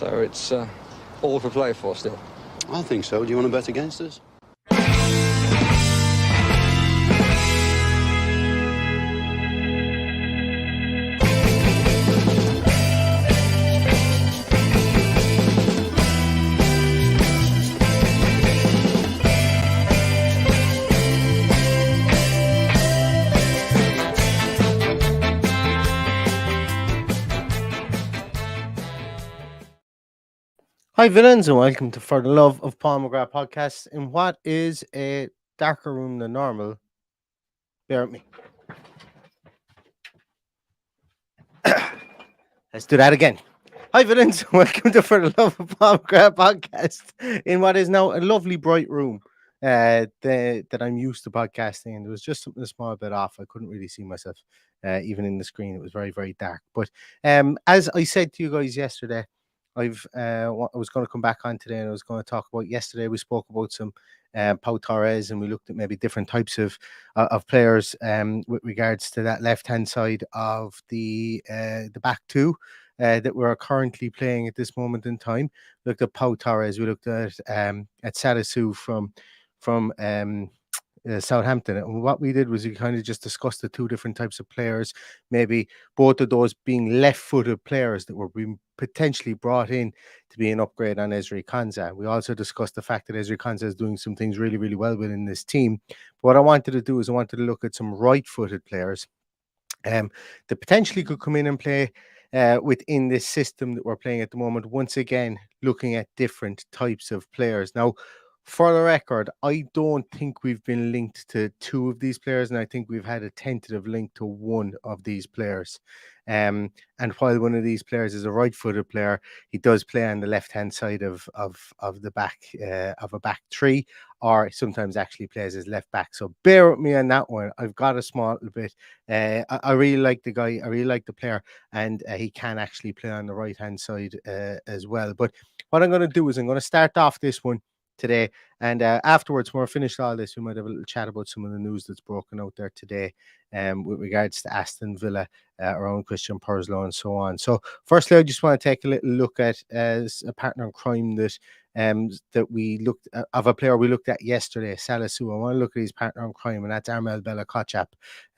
So it's all to play for still. I think so. Do you want to bet against us? Hi, villains, and welcome to For the Love of Paul McGrath podcast in what is a darker room than normal. Bear with me. Let's do that again. Hi, villains, and welcome to For the Love of Paul McGrath podcast in what is now a lovely bright room that I'm used to podcasting. And there was just something a small bit off. I couldn't really see myself even in the screen. It was very, very dark. But as I said to you guys yesterday, I was going to come back on today and I was going to talk about yesterday. We spoke about some Pau Torres and we looked at maybe different types of players with regards to that left hand side of the back two that we're currently playing at this moment in time. We looked at Pau Torres. We looked at Salisu from Southampton, and what we did was we kind of just discussed the two different types of players, maybe both of those being left-footed players that were being potentially brought in to be an upgrade on Ezri Konsa. We also discussed the fact that Ezri Konsa is doing some things really, really well within this team. But what I wanted to do is I wanted to look at some right-footed players that potentially could come in and play within this system that we're playing at the moment. Once again, looking at different types of players. Now, for the record, I don't think we've been linked to two of these players, and I think we've had a tentative link to one of these players. And while one of these players is a right-footed player, he does play on the left-hand side of the back of a back three, or sometimes actually plays as left back. So bear with me on that one. I've got a small little bit. I really like the guy. I really like the player, and he can actually play on the right-hand side as well. But what I'm going to do is I'm going to start off this one today, and afterwards, when we're finished all this, we might have a little chat about some of the news that's broken out there today with regards to Aston Villa, around Christian Purslow and so on. So firstly, I just want to take a little look at a partner in crime that we looked at, of a player we looked at yesterday, Salisu. I want to look at his partner in crime, and that's Bella-Kotchap.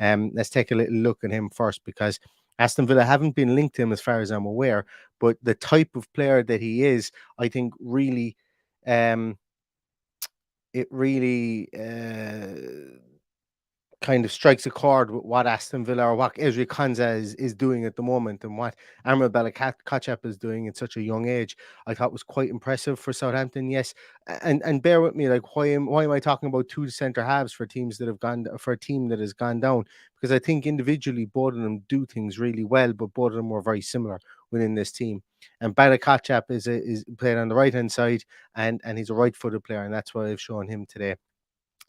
Let's take a little look at him first, because Aston Villa haven't been linked to him as far as I'm aware, but the type of player that he is, I think really it really kind of strikes a chord with what Aston Villa or what Ezri Konsa is doing at the moment, and what Bella-Kotchap is doing at such a young age. I thought was quite impressive for Southampton. Yes, and bear with me, like why am I talking about two centre halves for teams that have gone for a team that has gone down? Because I think individually both of them do things really well, but both of them were very similar within this team. And Bella-Kotchap is playing on the right hand side, and he's a right-footed player, and that's why I've shown him today.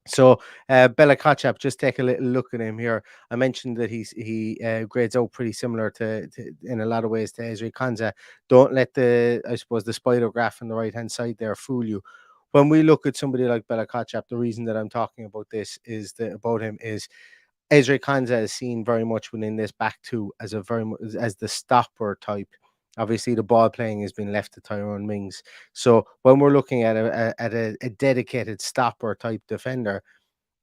So Bella-Kotchap, just take a little look at him here. I mentioned that he grades out pretty similar to in a lot of ways to Ezri Konsa. Don't let the spider graph on the right hand side there fool you. When we look at somebody like Bella-Kotchap, the reason that I'm talking about this is about him is Ezri Konsa is seen very much within this back two as the stopper type. Obviously, the ball playing has been left to Tyrone Mings. So when we're looking at a dedicated stopper type defender,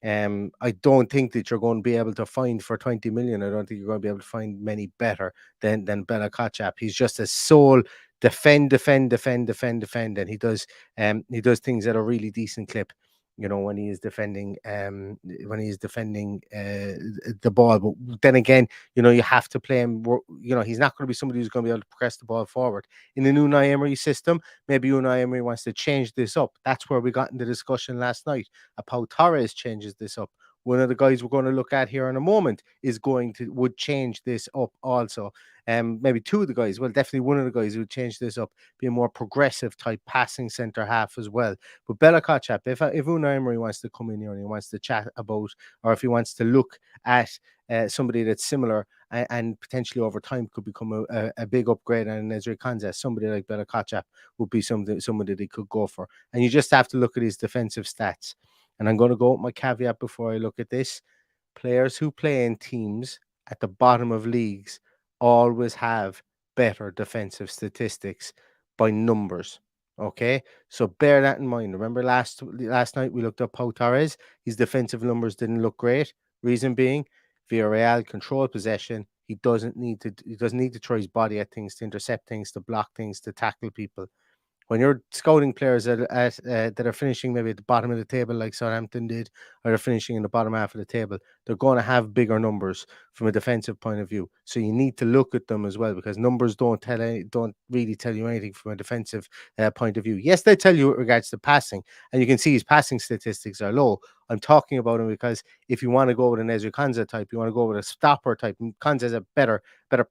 I don't think that you're going to be able to find for 20 million. I don't think you're going to be able to find many better than Bella-Kotchap. He's just a sole defend, and he does things at a really decent clip. You know, when he is defending the ball. But then again, you know, you have to play him. You know, he's not going to be somebody who's going to be able to press the ball forward in the new Unai Emery system. Maybe Unai Emery wants to change this up. That's where we got in the discussion last night. Pau Torres changes this up. One of the guys we're going to look at here in a moment would change this up also. Maybe two of the guys, well, definitely one of the guys who would change this up, be a more progressive type passing centre half as well. But Bella-Kotchap, if Unai Emery wants to come in here and he wants to chat about, or if he wants to look at somebody that's similar and potentially over time could become a big upgrade on Ezri Konsa, somebody like Bella-Kotchap would be somebody they could go for. And you just have to look at his defensive stats. And I'm going to go with my caveat before I look at this. Players who play in teams at the bottom of leagues always have better defensive statistics. by numbers. Okay, so bear that in mind. Remember last night we looked up Pau Torres. His defensive numbers didn't look great. Reason being, Villarreal control possession. He doesn't need to throw his body at things, to intercept things, to block things, to tackle people. When you're scouting players that are finishing maybe at the bottom of the table, like Southampton did, or they're finishing in the bottom half of the table, they're going to have bigger numbers from a defensive point of view. So you need to look at them as well, because numbers don't really tell you anything from a defensive point of view. Yes, they tell you with regards to passing, and you can see his passing statistics are low. I'm talking about him because if you want to go with an Ezri Konsa type, you want to go with a stopper type. Konsa's a better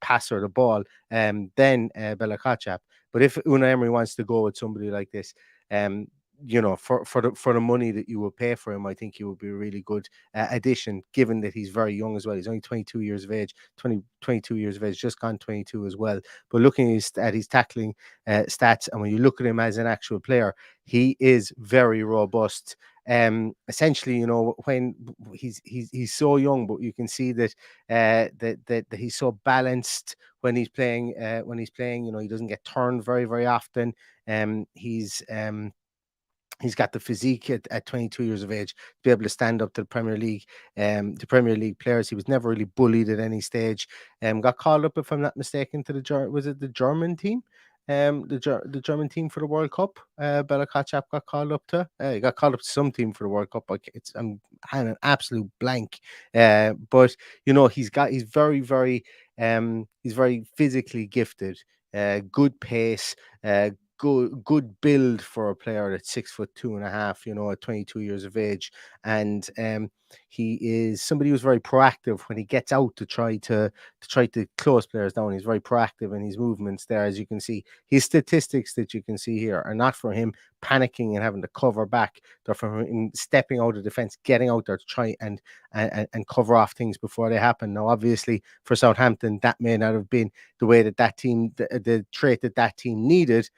passer of the ball than Bella-Kotchap. But if Unai Emery wants to go with somebody like this, for the money that you will pay for him, I think he would be a really good addition, given that he's very young as well. He's only 22 years of age, 22 years of age, just gone 22 as well. But looking at his tackling stats, and when you look at him as an actual player, he is very robust. Essentially, when he's so young, but you can see that that he's so balanced when he's playing. He doesn't get turned very, very often. He's got the physique at 22 years of age to be able to stand up to the Premier League players. He was never really bullied at any stage. Got called up, if I'm not mistaken, to the German team? The German team for the World Cup. Bella-Kotchap got called up to. He got called up to some team for the World Cup. I'm having an absolute blank. But he's very, very he's very physically gifted. Good pace. Good build for a player that's 6'2.5", at 22 years of age, and he is somebody who's very proactive when he gets out to try to close players down. He's very proactive in his movements there, as you can see. His statistics that you can see here are not for him panicking and having to cover back. They're for him stepping out of defense, getting out there to try and cover off things before they happen. Now, obviously, for Southampton, that may not have been the way that team, the trait that team needed,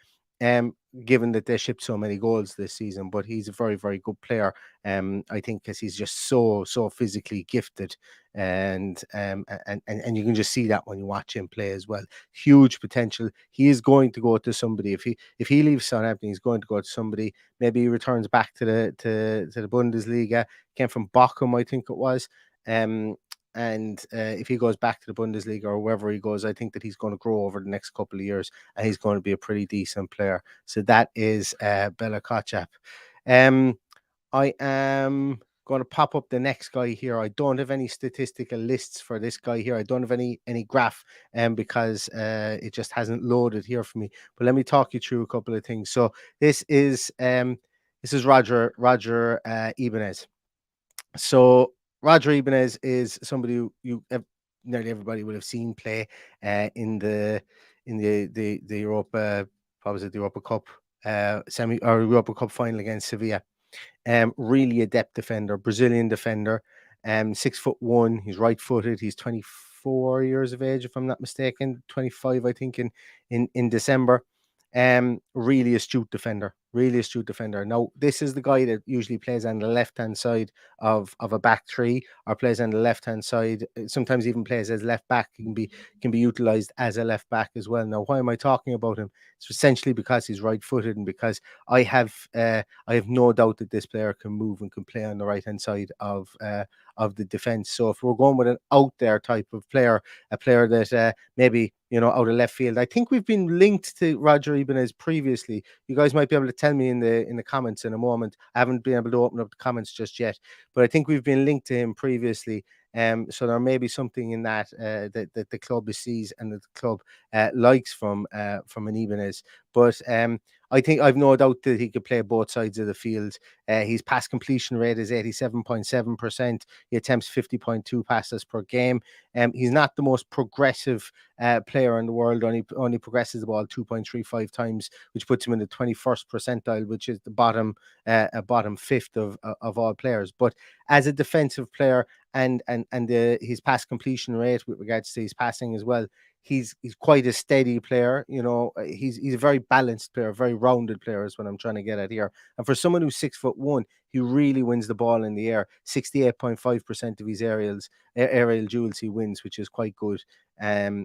given that they shipped so many goals this season. But he's a very, very good player, I think, because he's just so physically gifted, and you can just see that when you watch him play as well. Huge potential. He is going to go to somebody. If he leaves Southampton, he's going to go to somebody. Maybe he returns back to the Bundesliga. Came from Bochum, I think it was. And if he goes back to the Bundesliga or wherever he goes, I think that he's going to grow over the next couple of years, and he's going to be a pretty decent player. So that is Bella-Kotchap. I am going to pop up the next guy here. I don't have any statistical lists for this guy here. I don't have any graph because it just hasn't loaded here for me. But let me talk you through a couple of things. So this is Roger Ibanez. So Roger Ibanez is somebody who nearly everybody would have seen play in the Europa, what was it, the Europa Cup Europa Cup final against Sevilla. Really adept defender, Brazilian defender. 6'1". He's right-footed. He's 24 years of age, if I'm not mistaken. 25, I think, in December. Really astute defender. Now, this is the guy that usually plays on the left-hand side of a back three, or plays on the left-hand side. Sometimes even plays as left back. He can be utilized as a left back as well. Now, why am I talking about him? It's essentially because he's right-footed, and because I have no doubt that this player can move and can play on the right-hand side of the defense. So if we're going with an out there type of player, a player that maybe out of left field, I think we've been linked to Roger Ibanez previously. You guys might be able to tell me in the comments in a moment. I haven't been able to open up the comments just yet, but I think we've been linked to him previously. So there may be something in that that the club sees and that the club likes from an Ibanez. But I think I've no doubt that he could play both sides of the field. His pass completion rate is 87.7%. He attempts 50.2 passes per game. He's not the most progressive player in the world. Only progresses the ball 2.35 times, which puts him in the 21st percentile, which is the bottom fifth of all players. But as a defensive player, and his pass completion rate with regards to his passing as well, he's quite a steady player. He's a very balanced player, very rounded player is what I'm trying to get at here. And for someone who's 6'1", he really wins the ball in the air. 68.5% of his aerial duels he wins, which is quite good.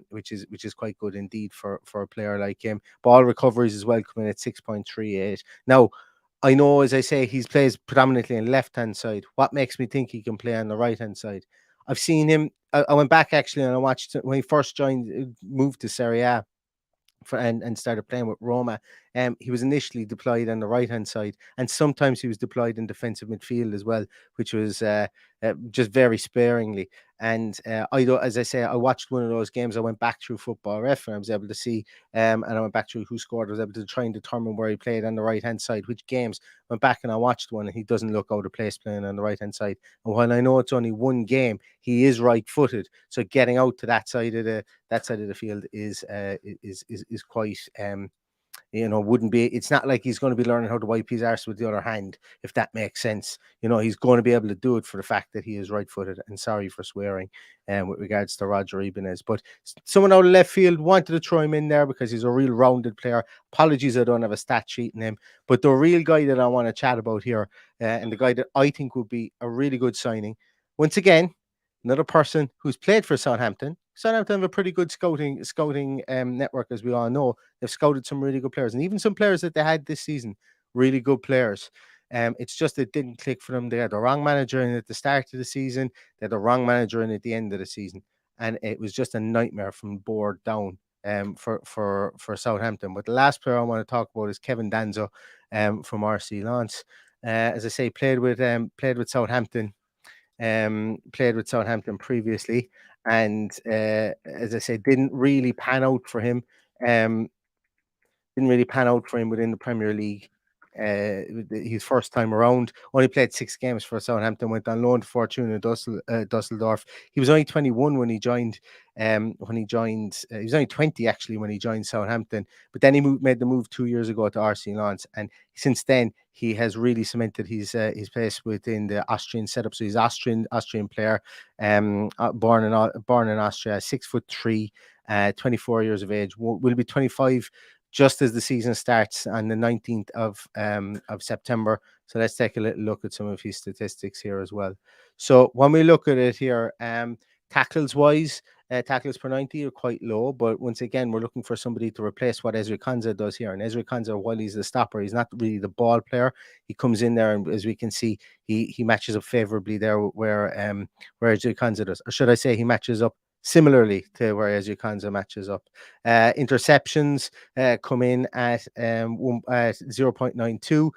Which is quite good indeed for a player like him. Ball recoveries as well come in at 6.38. Now, I know, as I say, he plays predominantly on left hand side. What makes me think he can play on the right hand side? I've seen him. I went back actually and I watched when he first moved to Serie A and started playing with Roma. He was initially deployed on the right hand side, and sometimes he was deployed in defensive midfield as well, which was just very sparingly. And as I say, I watched one of those games. I went back through Football Ref, and I was able to see, and I went back through who scored. I was able to try and determine where he played on the right hand side, which games. Went back and I watched one, and he doesn't look out of place playing on the right hand side. And while I know it's only one game, he is right footed, so getting out to that side of the field is quite wouldn't be. It's not like he's going to be learning how to wipe his arse with the other hand, if that makes sense. He's going to be able to do it for the fact that he is right footed. And sorry for swearing with regards to Roger Ibanez, but someone out of left field wanted to throw him in there because he's a real rounded player. Apologies, I don't have a stat sheet in him, but the real guy that I want to chat about here, and the guy that I think would be a really good signing, once again, another person who's played for Southampton. Southampton have a pretty good scouting network, as we all know. They've scouted some really good players, and even some players that they had this season, really good players. It's just it didn't click for them. They had the wrong manager in at the start of the season. They had the wrong manager in at the end of the season, and it was just a nightmare from board down for Southampton. But the last player I want to talk about is Kevin Danso from RC Lens. As I say, played with Southampton. Played with Southampton previously, and as I said, didn't really pan out for him. Um, didn't really pan out for him within the Premier League. His first time around, only played 6 games for Southampton. Went on loan to Fortuna Dusseldorf. He was only 21 when he joined. He was only 20 actually when he joined Southampton. But then he made the move 2 years ago to RC Lens, and since then he has really cemented his place within the Austrian setup. So he's Austrian player, born in Austria, 6'3", 24 years of age. Will be 25 just as the season starts on the 19th of September. So let's take a little look at some of his statistics here as well. So when we look at it here, tackles wise, tackles per 90 are quite low, but once again, we're looking for somebody to replace what Ezri Konsa does here. And Ezri Konsa, while he's the stopper, he's not really the ball player. He comes in there, and as we can see, he matches up favorably there where Ezri Konsa does. Or should I say he matches up similarly to where Ezri Konsa matches up. Interceptions come in at 0.92.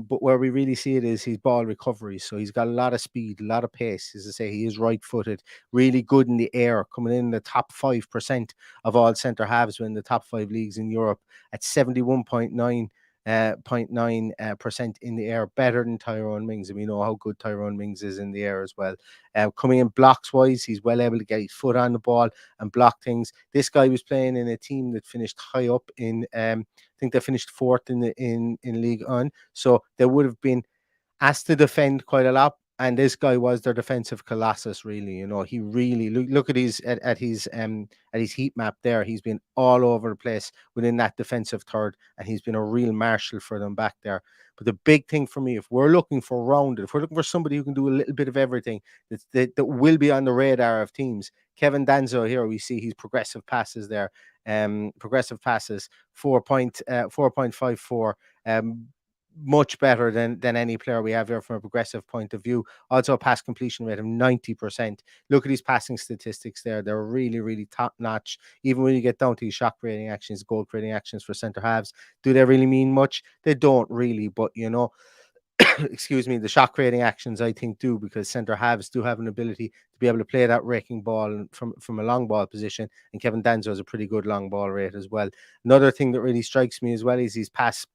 But where we really see it is his ball recovery. So he's got a lot of speed, a lot of pace. As I say, he is right-footed, really good in the air, coming in the top 5% of all centre halves within the top 5 leagues in Europe at 71.9%, 0.9% in the air, better than Tyrone Mings, and we know how good Tyrone Mings is in the air as well. Coming in blocks wise, he's well able to get his foot on the ball and block things. This guy was playing in a team that finished high up in, I think they finished 4th in League One, so they would have been asked to defend quite a lot. And this guy was their defensive colossus, really. He really look at his heat map there. He's been all over the place within that defensive third, and he's been a real marshal for them back there. But the big thing for me, if we're looking for rounded, if we're looking for somebody who can do a little bit of everything, that will be on the radar of teams, Kevin Danso here, we see his progressive passes there. Progressive passes 4.54. Much better than any player we have here from a progressive point of view. Also a pass completion rate of 90%. Look at his passing statistics there. They're really, really top notch. Even when you get down to his shot creating actions, goal creating actions for centre halves, do they really mean much? They don't really, but excuse me, the shot creating actions I think do, because centre halves do have an ability to be able to play that raking ball from a long ball position, and Kevin Danso has a pretty good long ball rate as well. Another thing that really strikes me as well is his pass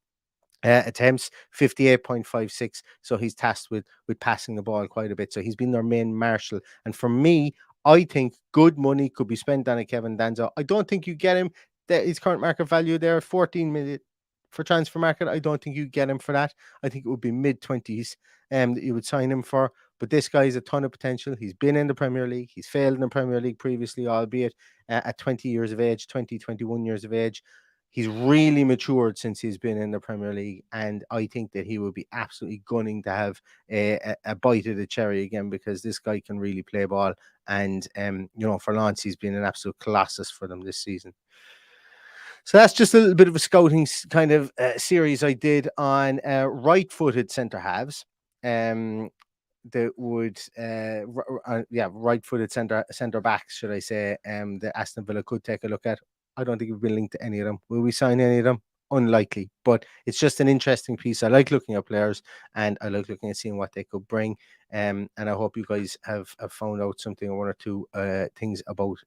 attempts, 58.56. So he's tasked with passing the ball quite a bit. So he's been their main marshal. And for me, I think good money could be spent on a Kevin Danso. I don't think you get him. His current market value there, 14 million for transfer market. I don't think you get him for that. I think it would be mid-20s that you would sign him for. But this guy has a ton of potential. He's been in the Premier League. He's failed in the Premier League previously, albeit at 20 years of age, 20, 21 years of age. He's really matured since he's been in the Premier League, and I think that he will be absolutely gunning to have a bite of the cherry again, because this guy can really play ball. And for Lance, he's been an absolute colossus for them this season. So that's just a little bit of a scouting kind of series I did on right-footed centre halves. That would right-footed centre backs, should I say, that Aston Villa could take a look at. I don't think we've been linked to any of them. Will we sign any of them? Unlikely, but it's just an interesting piece. I like looking at players, and I like looking at seeing what they could bring. And I hope you guys have found out something or one or two things about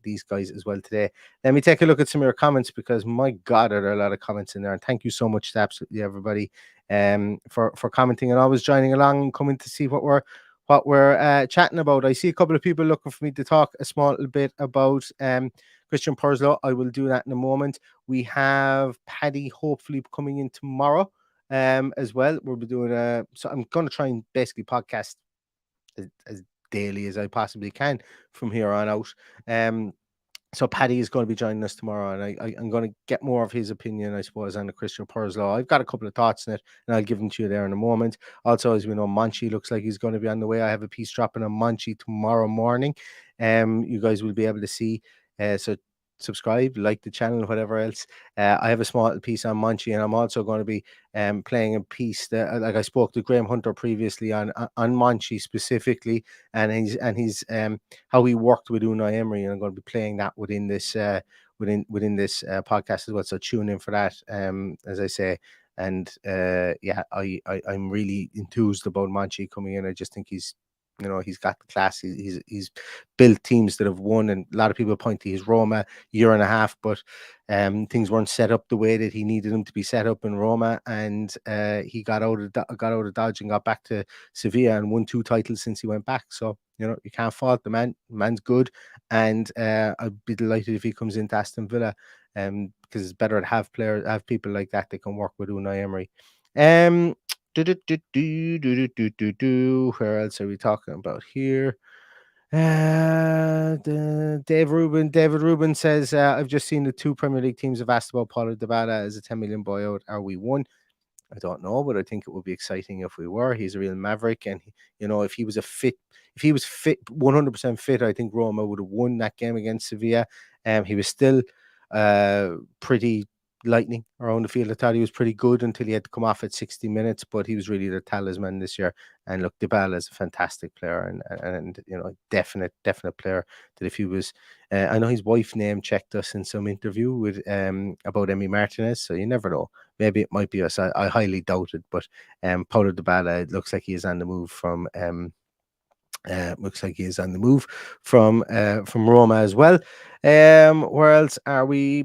these guys as well today. Let me take a look at some of your comments, because my God, are there a lot of comments in there. And thank you so much to absolutely everybody for commenting and always joining along and coming to see what we're chatting about. I see a couple of people looking for me to talk a small little bit about Christian Purslow. I will do that in a moment. We have Paddy hopefully coming in tomorrow as well. We'll be doing so I'm going to try and basically podcast as daily as I possibly can from here on out. So Paddy is going to be joining us tomorrow, and I'm going to get more of his opinion, I suppose, on the Christian Purslow. I've got a couple of thoughts on it, and I'll give them to you there in a moment. Also, as we know, Monchi looks like he's going to be on the way. I have a piece dropping on Monchi tomorrow morning. You guys will be able to see. So subscribe, like the channel, whatever else. I have a small piece on Monchi, and I'm also going to be playing a piece that, like I spoke to Graham Hunter previously on Monchi specifically, and he's how he worked with Unai Emery, and I'm going to be playing that within this within this podcast as well. So tune in for that, as I say. And I'm really enthused about Monchi coming in. I just think he's got the class. He's built teams that have won, and a lot of people point to his Roma year and a half, but things weren't set up the way that he needed them to be set up in Roma, and he got out of Dodge and got back to Sevilla and won 2 titles since he went back. So you can't fault the man. The man's good, and I'd be delighted if he comes into Aston Villa, because it's better to have people like that can work with Unai Emery. Where else are we talking about here? David Rubin says, I've just seen the 2 Premier League teams have asked about Paulo Dybala as a 10 million buyout. Are we one? I don't know, but I think it would be exciting if we were. He's a real maverick, and if he was fit, 100% fit, I think Roma would have won that game against Sevilla. He was still pretty lightning around the field. I thought he was pretty good until he had to come off at 60 minutes, but he was really the talisman this year. And look, Dybala is a fantastic player, and definite player. That if he was, I know his wife name checked us in some interview with about Emi Martinez, so you never know. Maybe it might be us. I highly doubt it, but Paulo Dybala, it looks like he is on the move from Roma as well. Where else are we?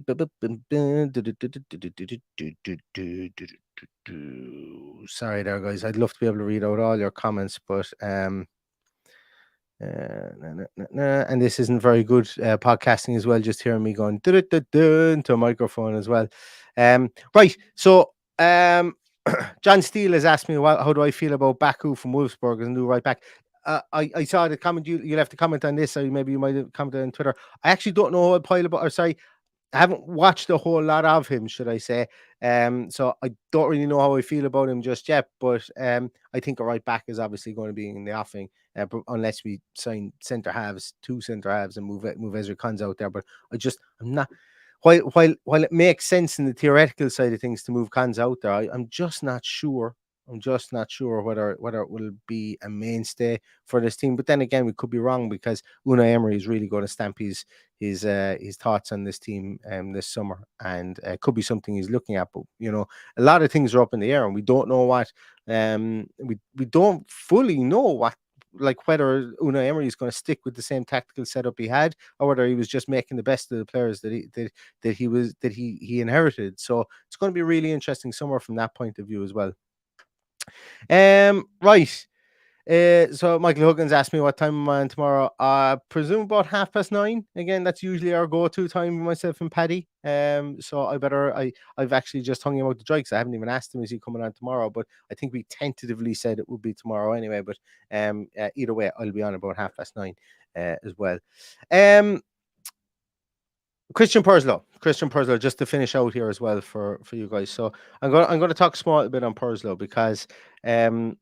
Sorry there, guys. I'd love to be able to read out all your comments, but and this isn't very good podcasting as well, just hearing me going into a microphone as well. Right, so John Steele has asked me how do I feel about Baku from Wolfsburg as a new right back. I saw the comment, you left a comment on this, or maybe you might have commented on Twitter. I actually don't know how I pile about, or sorry, I haven't watched a whole lot of him, should I say. So I don't really know how I feel about him just yet, but I think a right back is obviously going to be in the offing, unless we sign two centre halves and move Ezra Konsa out there. But I'm not. While it makes sense in the theoretical side of things to move Konsa out there, I'm just not sure. I'm just not sure whether it will be a mainstay for this team. But then again, we could be wrong, because Unai Emery is really going to stamp his thoughts on this team this summer, and it could be something he's looking at. But a lot of things are up in the air, and we don't know what we don't fully know what, like, whether Unai Emery is going to stick with the same tactical setup he had, or whether he was just making the best of the players that he inherited. So it's going to be a really interesting summer from that point of view as well. Right. So Michael Huggins asked me what time am I on tomorrow. Presume about 9:30. Again, that's usually our go-to time with myself and Paddy. So I've actually just hung him out to dry, because I haven't even asked him is he coming on tomorrow, but I think we tentatively said it would be tomorrow anyway. But either way, I'll be on about 9:30 as well. Christian Purslow, just to finish out here as well for you guys. So I'm going to talk small a bit on Purslow because um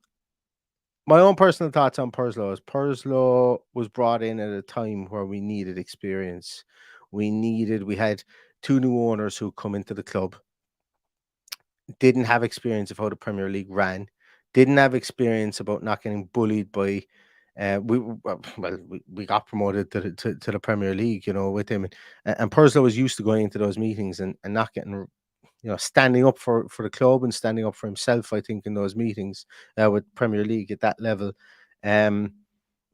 my own personal thoughts on Purslow is Purslow was brought in at a time where we needed experience. We had two new owners who come into the club, didn't have experience of how the Premier League ran, didn't have experience about not getting bullied by. We got promoted to the Premier League, with him, and Purslow was used to going into those meetings and not getting, standing up for the club and standing up for himself. I think in those meetings with Premier League at that level, um,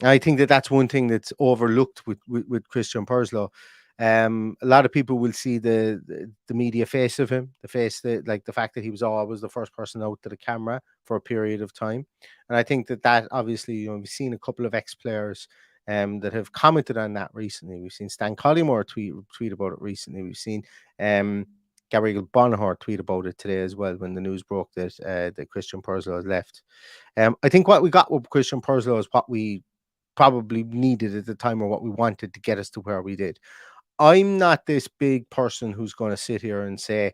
I think that that's one thing that's overlooked with Christian Purslow. A lot of people will see the media face of him, the face that, like, the fact that he was always the first person out to the camera for a period of time, and I think that obviously, we've seen a couple of ex players that have commented on that recently. We've seen Stan Collymore tweet about it recently. We've seen um, Gabriel Bonahor tweet about it today as well when the news broke that Christian Purslow has left. I think what we got with Christian Purslow is what we probably needed at the time or what we wanted to get us to where we did. I'm not this big person who's going to sit here and say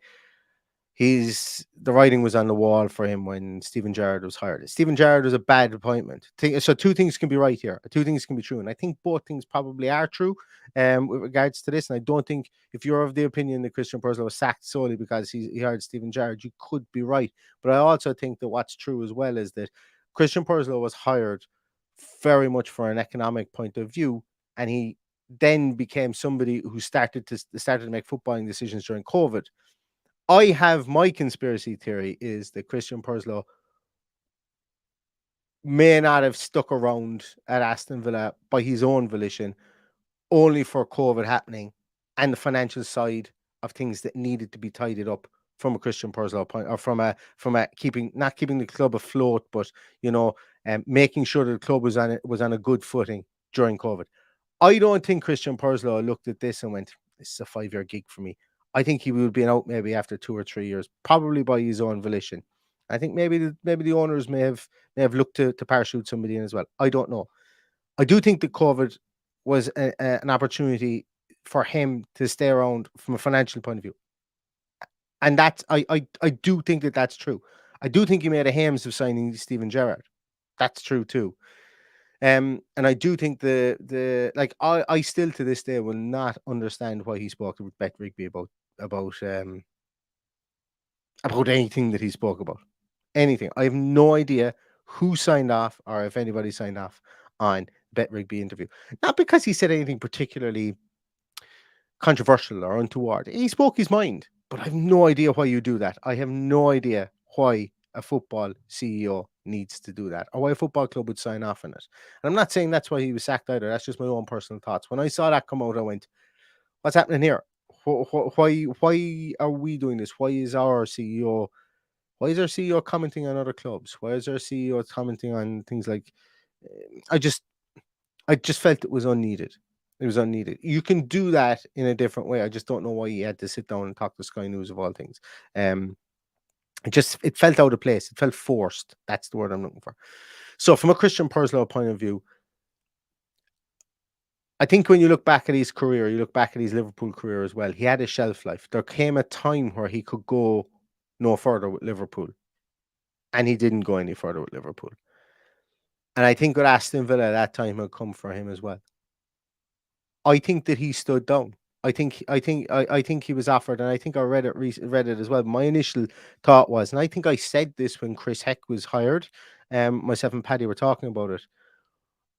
the writing was on the wall for him when Stephen Gerrard was hired. Stephen Gerrard was a bad appointment. So two things can be right here. Two things can be true. And I think both things probably are true with regards to this. And I don't think, if you're of the opinion that Christian Purslow was sacked solely because he hired Stephen Gerrard, you could be right. But I also think that what's true as well is that Christian Purslow was hired very much for an economic point of view. And he then became somebody who started to make footballing decisions during COVID. I have my conspiracy theory is that Christian Purslow may not have stuck around at Aston Villa by his own volition, only for COVID happening and the financial side of things that needed to be tidied up from a Christian Purslow point, or from a keeping, not keeping the club afloat, but making sure that the club was on a good footing during COVID. I don't think Christian Purslow looked at this and went, "This is a 5-year gig for me." I think he would have been out maybe after 2 or 3 years, probably by his own volition. I think maybe the owners may have looked to parachute somebody in as well. I don't know. I do think that COVID was an opportunity for him to stay around from a financial point of view, and I do think that that's true. I do think he made a hames of signing Steven Gerrard. That's true too. And I do think I still to this day will not understand why he spoke with Bet Rigby about um about anything that he spoke about. Anything. I have no idea who signed off or if anybody signed off on Bet Rigby interview. Not because he said anything particularly controversial or untoward. He spoke his mind, but I have no idea why you do that. I have no idea why a football CEO needs to do that, or why a football club would sign off on it. And I'm not saying that's why he was sacked either. That's just my own personal thoughts. When I saw that come out, I went, "What's happening here? Why are we doing this? Why is our CEO commenting on other clubs? Why is our CEO commenting on things like?" I just I just felt it was unneeded. It was unneeded. You can do that in a different way. I just don't know why he had to sit down and talk to Sky News of all things. Um, it felt out of place. It felt forced. That's the word I'm looking for. So, from a Christian Purslow point of view, I think when you look back at his career, you look back at his Liverpool career as well. He had a shelf life. There came a time where he could go no further with Liverpool, and he didn't go any further with Liverpool. And I think with Aston Villa, that time had come for him as well. I think that he stood down. I think he was offered, and I think I read it as well. My initial thought was, and I think I said this when Chris Heck was hired. Myself and Paddy were talking about it.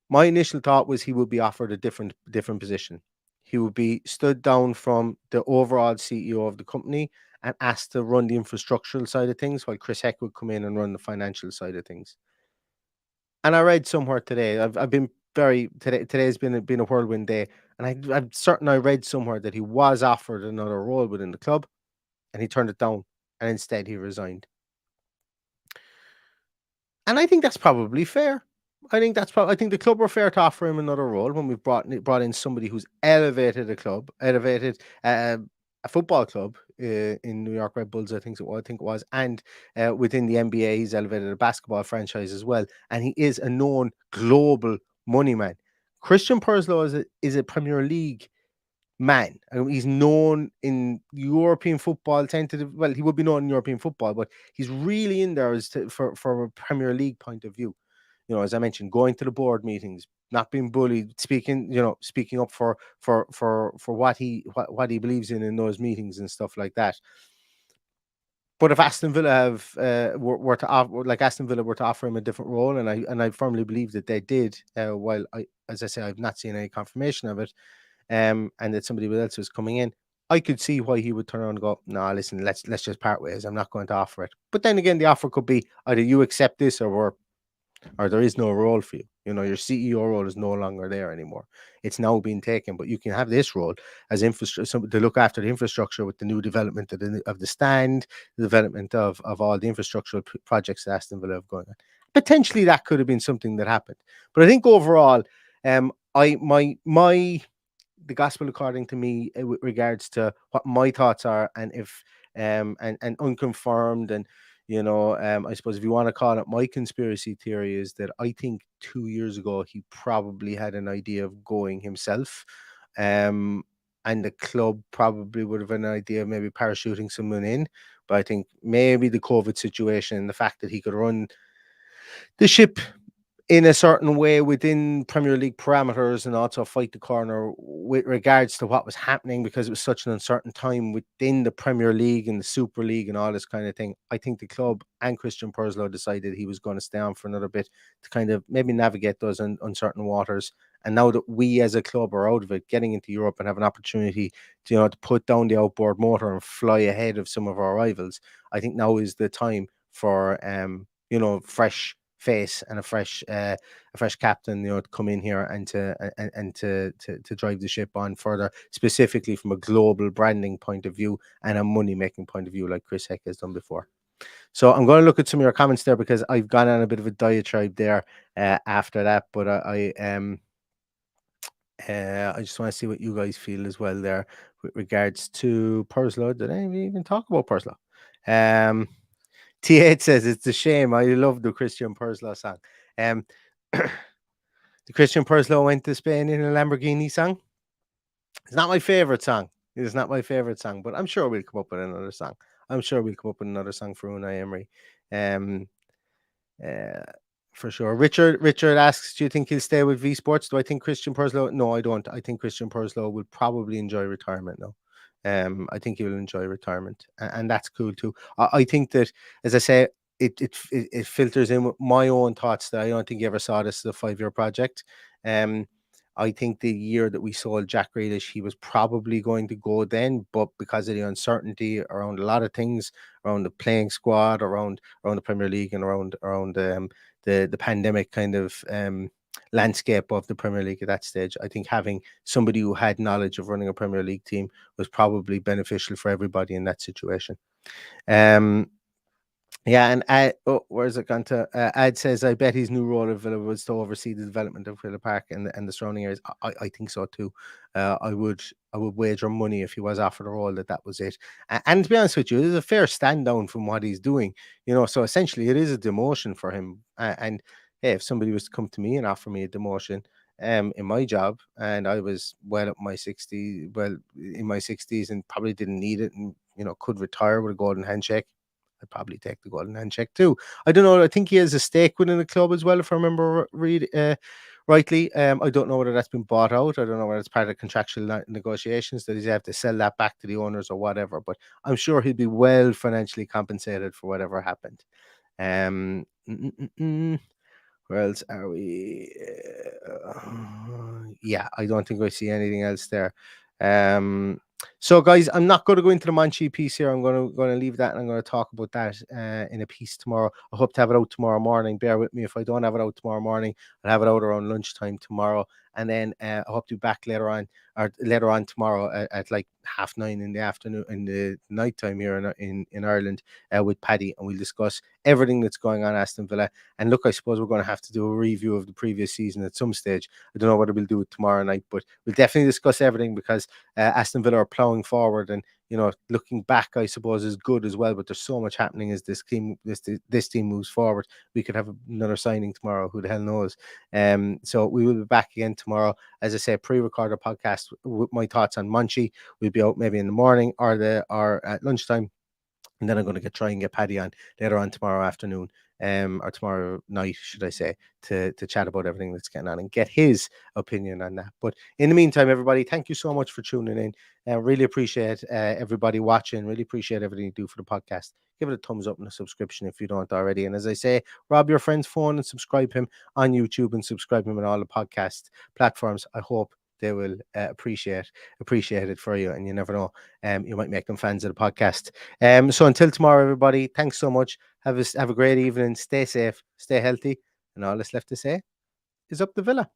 My initial thought was he would be offered a different position. He would be stood down from the overall CEO of the company and asked to run the infrastructural side of things, while Chris Heck would come in and run the financial side of things. And I read somewhere today. I've been very today. Today's been a whirlwind day, and I'm certain I read somewhere that he was offered another role within the club, and he turned it down, and instead he resigned. And I think that's probably fair. I think the club were fair to offer him another role when we've brought in somebody who's elevated a football club in New York Red Bulls. I think it was, and within the NBA, he's elevated a basketball franchise as well, and he is a known global money man. Christian Purslow is a Premier League man. He's known in European football, tentative. Well, he would be known in European football, but he's really in there for a Premier League point of view. As I mentioned, going to the board meetings, not being bullied, speaking up for what he believes in those meetings and stuff like that. But if Aston Villa Aston Villa were to offer him a different role, and I firmly believe that they did, while as I say, I've not seen any confirmation of it, and that somebody else was coming in, I could see why he would turn around and go, "No, listen, let's just part ways. I'm not going to offer it." But then again, the offer could be either you accept this, or there is no role for you. Your CEO role is no longer there anymore. It's now being taken, but you can have this role as infrastructure to look after the infrastructure with the new development of the stand, the development of all the infrastructural projects that Aston Villa have going on. Potentially, that could have been something that happened. But I think overall, the gospel according to me, with regards to what my thoughts are, and if and unconfirmed, and I suppose if you want to call it, my conspiracy theory is that I think 2 years ago he probably had an idea of going himself, and the club probably would have an idea of maybe parachuting someone in. But I think maybe the COVID situation and the fact that he could run the ship in a certain way within Premier League parameters, and also fight the corner with regards to what was happening, because it was such an uncertain time within the Premier League and the Super League and all this kind of thing. I think the club and Christian Purslow decided he was going to stay on for another bit to kind of maybe navigate those uncertain waters. And now that we as a club are out of it, getting into Europe and have an opportunity to put down the outboard motor and fly ahead of some of our rivals, I think now is the time for fresh face and a fresh captain, to come in here and to drive the ship on further, specifically from a global branding point of view and a money making point of view, like Chris Heck has done before. So I'm going to look at some of your comments there, because I've gone on a bit of a diatribe there after that, but I just want to see what you guys feel as well there with regards to Purslow. Did I even talk about Purslow? T8 says it's a shame. I love the Christian Purslow song. The Christian Purslow went to Spain in a Lamborghini song. It's not my favorite song. It is not my favorite song, but I'm sure we'll come up with another song. I'm sure we'll come up with another song for Unai Emery. For sure. Richard asks, do you think he'll stay with V Sports? Do I think Christian Purslow? No, I don't. I think Christian Purslow will probably enjoy retirement now. I think he will enjoy retirement, and that's cool too. I think that, as I say, it filters in with my own thoughts that I don't think he ever saw this as a 5-year project. I think the year that we sold Jack Grealish, he was probably going to go then, but because of the uncertainty around a lot of things, around the playing squad, around the Premier League, and around the pandemic kind of landscape of the Premier League at that stage, I think having somebody who had knowledge of running a Premier League team was probably beneficial for everybody in that situation. Yeah, and where's it gone to? Ad says, I bet his new role at Villa was to oversee the development of Villa Park and the surrounding areas. I think so too. I would wager money, if he was offered a role, that was it. And to be honest with you, it is a fair stand down from what he's doing. So essentially it is a demotion for him. And hey, if somebody was to come to me and offer me a demotion in my job, and I was in my 60s and probably didn't need it, and could retire with a golden handshake, I'd probably take the golden handshake too. I don't know. I think he has a stake within the club as well, if I remember rightly. I don't know whether that's been bought out. I don't know whether it's part of contractual negotiations that he's have to sell that back to the owners or whatever. But I'm sure he'll be well financially compensated for whatever happened. Where else are we? Yeah, I don't think I see anything else there. So, guys, I'm not going to go into the Monchi piece here. I'm going to leave that, and I'm going to talk about that in a piece tomorrow. I hope to have it out tomorrow morning. Bear with me if I don't have it out tomorrow morning. I'll have it out around lunchtime tomorrow, and then I hope to be back later on tomorrow at like 9:30 in the afternoon, in the night time here in Ireland, with Paddy, and we'll discuss everything that's going on at Aston Villa. And look, I suppose we're going to have to do a review of the previous season at some stage. I don't know whether we'll do it tomorrow night, but we'll definitely discuss everything, because Aston Villa are ploughing forward, and looking back, I suppose, is good as well. But there's so much happening as this team moves forward. We could have another signing tomorrow. Who the hell knows? So we will be back again tomorrow. As I say, pre-recorded podcast with my thoughts on Munchie. We'll be out maybe in the morning or at lunchtime. And then I'm going to try and get Paddy on later on tomorrow afternoon, or tomorrow night, should I say, to chat about everything that's going on and get his opinion on that. But in the meantime, everybody, thank you so much for tuning in. Really appreciate everybody watching. Really appreciate everything you do for the podcast. Give it a thumbs up and a subscription if you don't already. And as I say, rob your friend's phone and subscribe him on YouTube and subscribe him on all the podcast platforms. I hope they will appreciate it for you, and you never know, you might make them fans of the podcast. So until tomorrow, everybody, thanks so much. Have a great evening. Stay safe, stay healthy, and all that's left to say is up the Villa.